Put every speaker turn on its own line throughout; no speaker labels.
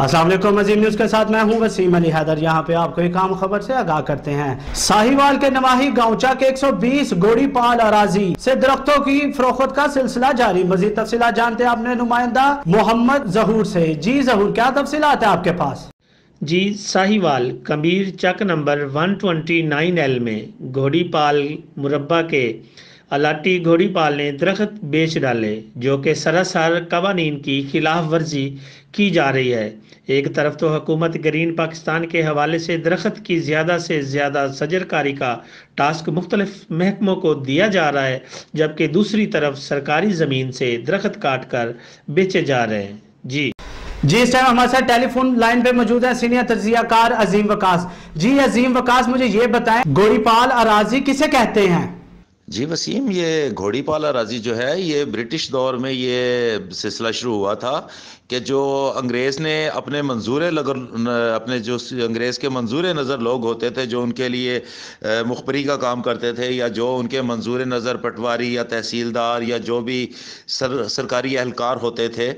अस्सलाम वालेकुम। मज़ीद न्यूज़ के साथ मैं हूं वसीम अली हैदर। यहाँ पे आपको एक आम खबर से आगाह करते हैं। साहिवाल के नवाही गांवचा के 120 गोड़ीपाल अराजी से दरख्तों की फरोख्त का सिलसिला जारी। मजीद तफसीलात जानते हैं अपने नुमाइंदा मोहम्मद जहूर से। जी जहूर, क्या तफसीलात है आपके पास?
जी, साहिवाल कबीर चक नंबर 129L में घोड़ीपाल मुरब्बा के अलाटी घोड़ीपाल ने दरख्त बेच डाले, जो कि सरासर कवानीन की खिलाफ वर्जी की जा रही है। एक तरफ तो हुकूमत ग्रीन पाकिस्तान के हवाले से दरख्त की ज़्यादा से ज़्यादा सजरकारी का टास्क मुख्तलिफ महकमों को दिया जा रहा है, जबकि दूसरी तरफ सरकारी ज़मीन से दरख्त काट कर बेचे जा रहे हैं। जी,
इस टाइम हमारे साथ टेलीफोन लाइन पे मौजूद है सीनियर तज्जियाकार अजीम वकास। जी अजीम वकास, मुझे ये बताएं, घोड़ीपाल अराजी किसे कहते हैं?
जी वसीम, ये घोड़ीपाल अराजी जो है ये ब्रिटिश दौर में ये सिलसिला शुरू हुआ था कि जो अंग्रेज़ ने अपने अपने जो अंग्रेज़ के मंजूर नज़र लोग होते थे, जो उनके लिए मुखबरी का काम करते थे, या जो उनके मंजूर नज़र पटवारी या तहसीलदार या जो भी सरकारी एहलकार होते थे,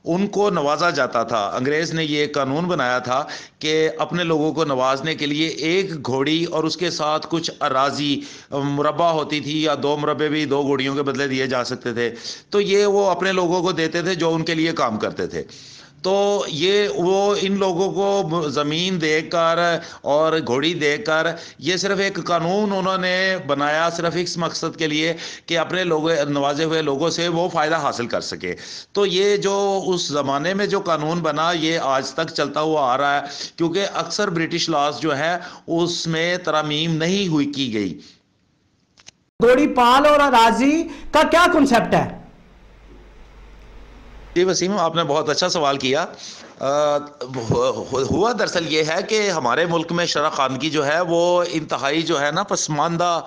उनको नवाजा जाता था। अंग्रेज़ ने ये कानून बनाया था कि अपने लोगों को नवाजने के लिए एक घोड़ी और उसके साथ कुछ अराजी मुरब्बा होती थी, या 2 मुरब्बे भी 2 घोड़ियों के बदले दिए जा सकते थे। तो ये वो अपने लोगों को देते थे जो उनके लिए काम करते थे। तो ये वो इन लोगों को ज़मीन देकर और घोड़ी देकर ये सिर्फ एक कानून उन्होंने बनाया, सिर्फ इस मकसद के लिए कि अपने लोगों नवाजे हुए लोगों से वो फ़ायदा हासिल कर सके। तो ये जो उस ज़माने में जो कानून बना, ये आज तक चलता हुआ आ रहा है, क्योंकि अक्सर ब्रिटिश लॉज जो है उसमें तरमीम नहीं हुई की गई।
घोड़ीपाल और अराजी का क्या कॉन्सेप्ट है?
जी वसीम, आपने बहुत अच्छा सवाल किया। हुआ दरअसल ये है कि हमारे मुल्क में शरह खानगी जो है वो इंतहाई जो है ना पसमानदा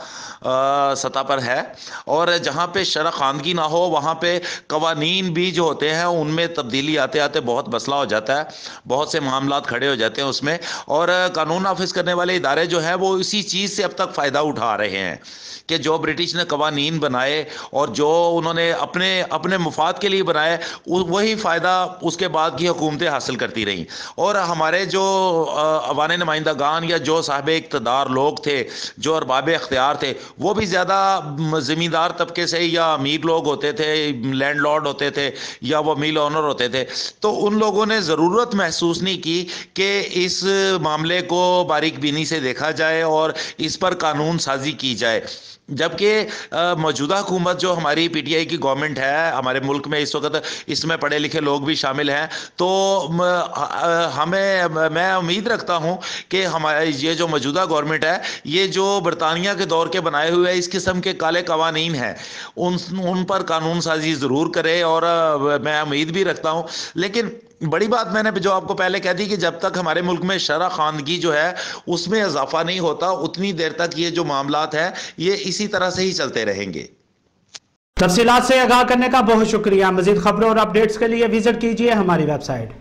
सतह पर है, और जहाँ पे शरह खानगी ना हो वहाँ पे कवानीन भी जो होते हैं उनमें तब्दीली आते आते बहुत मसला हो जाता है, बहुत से मामलात खड़े हो जाते हैं उसमें, और कानून नाफिज करने वाले इदारे जो हैं वो इसी चीज़ से अब तक फ़ायदा उठा रहे हैं कि जो ब्रिटिश ने कवानीन बनाए और जो उन्होंने अपने अपने मुफाद के लिए बनाए, वही फ़ायदा उसके बाद की हुकूमतें हासिल करती रहीं। और हमारे जो अवान नुमाइंदागान या जो साहिब इक़्तिदार लोग थे, जो अरबाब इख्तियार थे, वो भी ज़्यादा ज़मींदार तबके से या अमीर लोग होते थे, लैंडलॉर्ड होते थे, या वो मिल ओनर होते थे। तो उन लोगों ने ज़रूरत महसूस नहीं की कि इस मामले को बारीक बीनी से देखा जाए और इस पर कानून साजी की जाए। जबकि मौजूदा हुकूमत जो हमारी PTI की गवर्नमेंट है हमारे मुल्क में इस वक्त, इसमें पढ़े लिखे लोग भी शामिल हैं, तो मैं उम्मीद रखता हूं कि हमारे ये जो मौजूदा गवर्नमेंट है, ये जो बरतानिया के दौर के बनाए हुए इस किस्म के काले कवानीन हैं, उन पर कानून साजी ज़रूर करे, और मैं उम्मीद भी रखता हूं। लेकिन बड़ी बात मैंने जो आपको पहले कह दी कि जब तक हमारे मुल्क में शरह खानगी जो है उसमें इजाफा नहीं होता, उतनी देर तक ये जो मामलात हैं ये इसी तरह से ही चलते रहेंगे।
तफसीलात से आगाह करने का बहुत शुक्रिया। मजीद खबरों और अपडेट्स के लिए विजिट कीजिए हमारी वेबसाइट।